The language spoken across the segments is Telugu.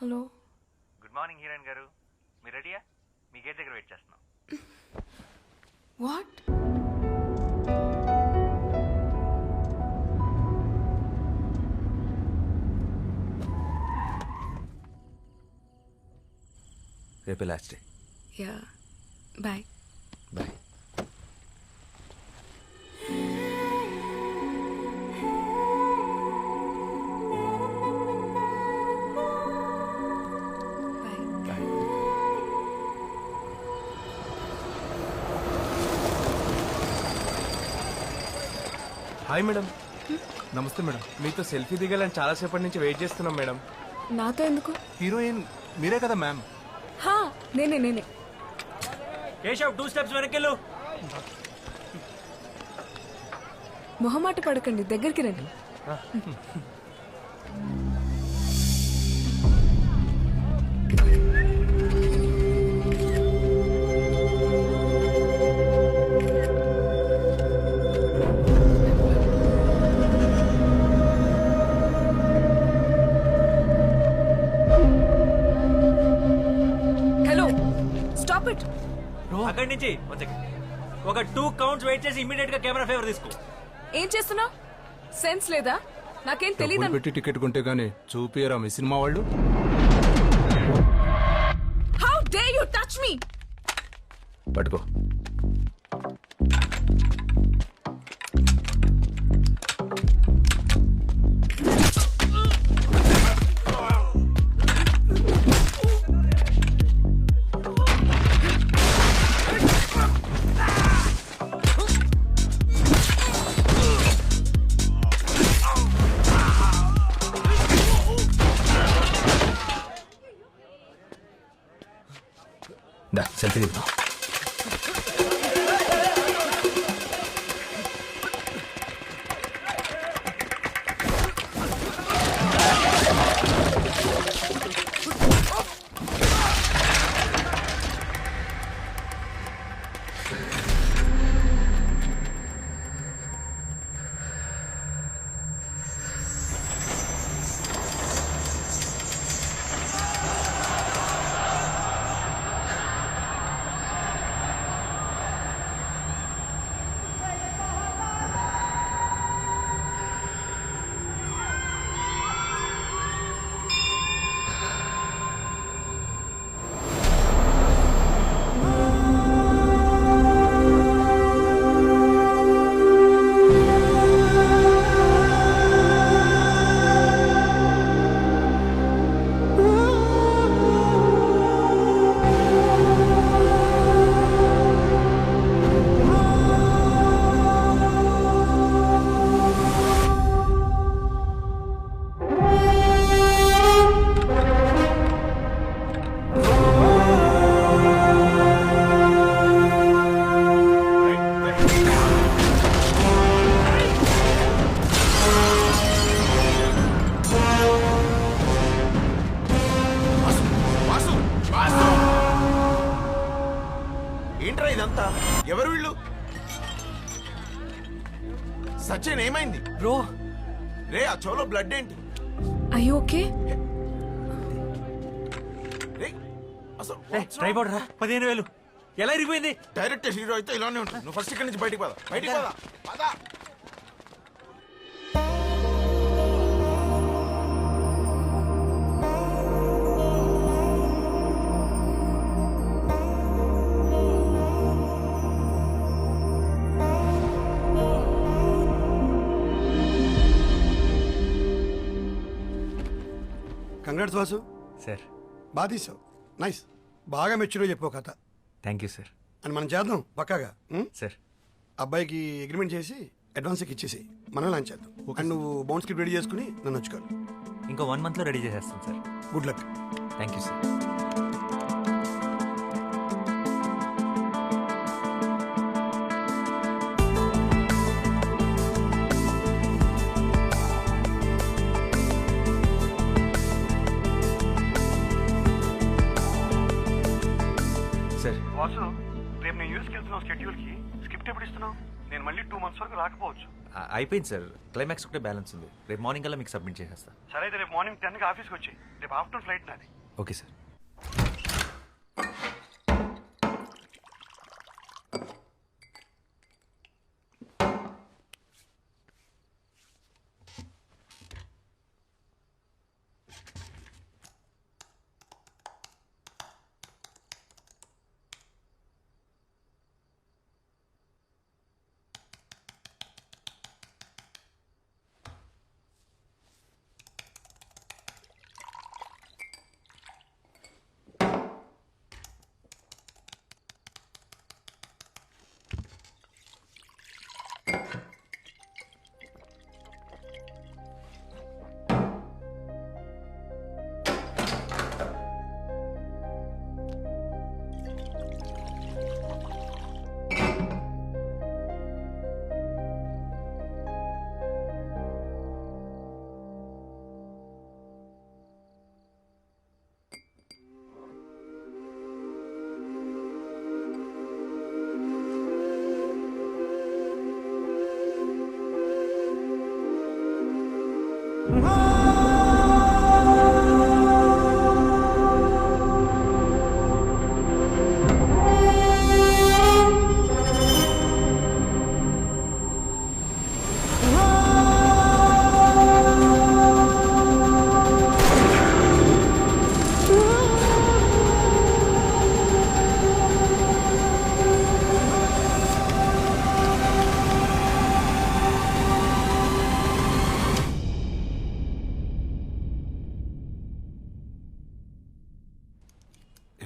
హలో. గుడ్ మార్నింగ్ హీరోయిన్ గారు, మీరు రెడీయా? మీ గేట్ దగ్గర వెయిట్ చేస్తున్నాం. వాట్? రేపే last day. Yeah, bye. Bye. Hi madam. నమస్తే మేడం. మీతో సెల్ఫీ దిగాలని చాలాసేపటి నుంచి వెయిట్ చేస్తున్నాం మేడం. నాతో ఎందుకు? హీరోయిన్ మీరే కదా మ్యామ్? హా, నేనే. కేశవ్ 2 స్టెప్స్ వెనకెళ్ళు. మొహమాట పడకండి, దగ్గరికి రండి. Hello, stop it. అక్కడి నుంచి ఒక 2 కౌంట్స్ వెయిట్ చేసి ఇమీడియట్ గా కెమెరా ఫేవర్ తీసుకో. ఏం చేస్తున్నావు? సెన్స్ లేదా? నాకేం తెలీదు. పెట్టి టికెట్ కొంటే గానీ చూపియరా మీ సినిమా వాళ్ళు? How dare you touch me? పట్టుకో. దా సెల్ఫీ దిగుతాం. ఏంట్రా ఇదంతా? ఎవరు వీళ్ళు? సచిన్ ఏమైంది బ్రో? రే ఆ చోలో బ్లడ్ ఏంటి? I you okay? రే అసలు ట్రైపాడ్ రా, 15,000 ఎలా ఇరిగిపోయింది? డైరెక్ట్ హీరో అయితే ఇలానే ఉంటుంది. నువ్వు ఫస్ట్ ఇక్కడి నుంచి బయటికి పద. కంగ్రాట్స్ వాసు, సార్ బాగా తీసావు. నైస్, బాగా మెచ్యూర్గా చెప్పావు కథ. Thank you sir. అని మనం చేద్దాం పక్కాగా. సార్ అబ్బాయికి అగ్రిమెంట్ చేసి అడ్వాన్స్ ఇచ్చేసి మనం లాంచ్ చేద్దాం. అండ్ నువ్వు బౌండ్ స్క్రిప్ట్ రెడీ చేసుకుని నన్ను వచ్చుకోవాలి. ఇంకో 1 month లో రెడీ చేసేస్తాను sir. Good luck. Thank you sir. Vasu, రేపు నేను యూఎస్కి వెళ్తున్నావు. షెడ్యూల్ కి స్క్రిప్ట్ ఎప్పుడు ఇస్తున్నావు? నేను మళ్ళీ 2 months వరకు రాకపోవచ్చు. అయిపోయింది సార్, క్లైమాక్స్ ఒకటే బ్యాలెన్స్ ఉంది. రేపు మార్నింగ్ కల్లా మీకు సబ్మిట్ చేసేస్తా. సరే అయితే రేపు మార్నింగ్ 10కి ఆఫీస్కి వచ్చి రేపు ఆఫ్టర్నూన్ ఫ్లైట్ నాది. Okay sir.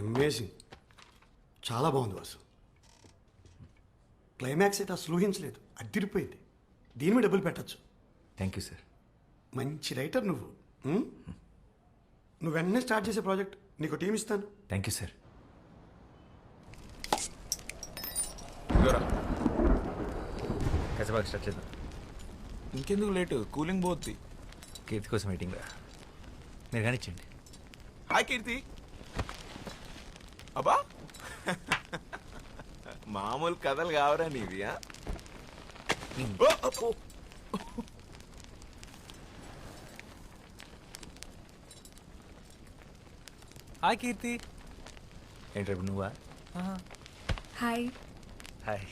అమేజింగ్, చాలా బాగుంది వాసు. క్లైమాక్స్ అయితే అసలు ఊహించలేదు, అడ్డిరిపోయింది. దీని మీద డబ్బులు పెట్టచ్చు. Thank you sir. మంచి రైటర్ నువ్వు. నువ్వు వెంటనే స్టార్ట్ చేసే ప్రాజెక్ట్, నీకు టీం ఇస్తాను. Thank you sir. కసబాగ్ స్టార్ట్ చేద్దాం. ఇంకెందుకు లేటు, కూలింగ్ పోద్ది. కీర్తి కోసం వెయిటింగ్ రా, మీరు కానిచ్చండి. హాయ్ కీర్తి. అబ్బా మామూలు కథలు కావరా నీవి? హాయ్ కీర్తి. ఏంటి రేపు నువ్వా? హాయ్. హాయ్.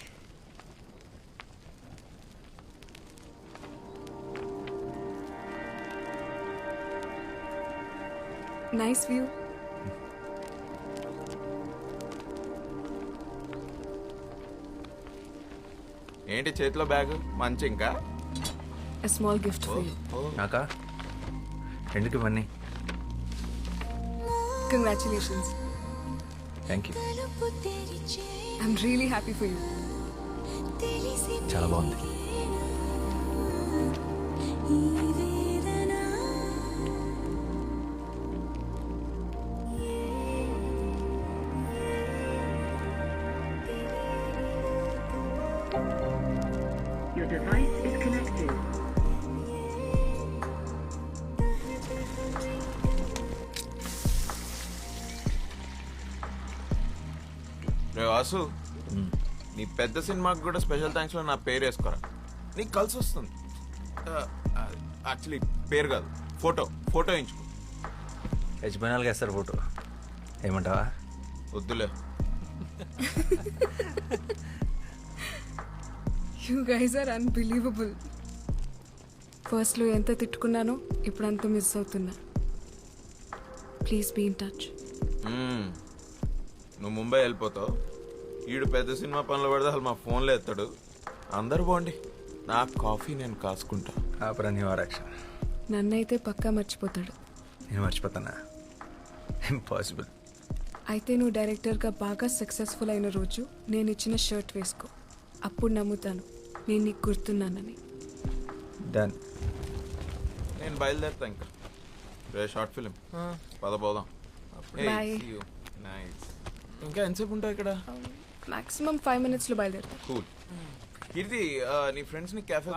Nice view. ఏంటి చేతిలో బ్యాగ్? మంచి ఇంకా A small gift for you. నాకా? ఎందుకు ఇవన్నీ? Congratulations. Thank you. I'm really happy for you. చాలా బాగుంది. Your device is connected. రే వాసు, నీ పెద్ద సినిమాకి కూడా స్పెషల్ థ్యాంక్స్ లో నా పేరు వేసుకోరా, నీకు కలిసి వస్తుంది. యాక్చువల్లీ పేరు కాదు, ఫోటో వేయించుకో. యజమానాలుగా వేస్తారు ఫోటో, ఏమంటావా? వద్దులే. You guys are unbelievable. ఫస్ట్లో ఎంత తిట్టుకున్నానో ఇప్పుడు అంత మిస్ అవుతున్నా. Please be in touch. నువ్వు ముంబై వెళ్ళిపోతావు, ఈడు పెద్ద సినిమా పనులు పడితే అసలు మా ఫోన్లో ఎత్తాడు. అందరు బాగుండి, నా కాఫీ నేను కాసుకుంటా. ఆపరా ఆరక్షణ. నన్నైతే పక్కా మర్చిపోతాడు. నేను మర్చిపోతానా? ఇంపాసిబుల్. అయితే నువ్వు డైరెక్టర్గా బాగా సక్సెస్ఫుల్ అయిన రోజు నేను ఇచ్చిన షర్ట్ వేసుకో. అప్పుడు నమ్ముతాను నేను నీకు గుర్తున్నానని. డన్. నేను బయలుదేరుతా ఇంకా. రే షార్ట్ ఫిలిం పద పోదాం. Bye. నైస్. ఇంకా ఎంతసేపు ఉంటావు ఇక్కడ? మాక్సిమం 5 minutesలో బయలుదేరుతా. కూల్. కీర్తి, నీ ఫ్రెండ్స్ ని క్యాఫే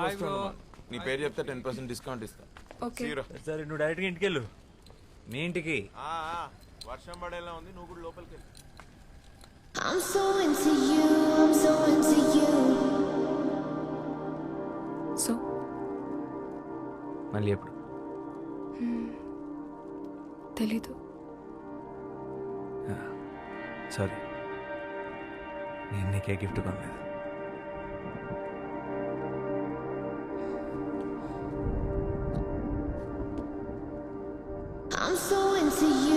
నీ పేరు చెప్తే 10% డిస్కౌంట్ ఇస్తా. ఓకే. See you రా. సరే నువ్వు డైరెక్ట్గా ఇంటికి వెళ్ళు. మీ ఇంటికి? వర్షం పడేలా ఉంది, నువ్వు కూడా లోపలికి వెళ్ళు. I'm so into you, I'm so into you. So మళ్ళీ ఎప్పుడు? తెలీదు. సారీ, నేను నీకే గిఫ్ట్ కొనలేదు. I'm so into you.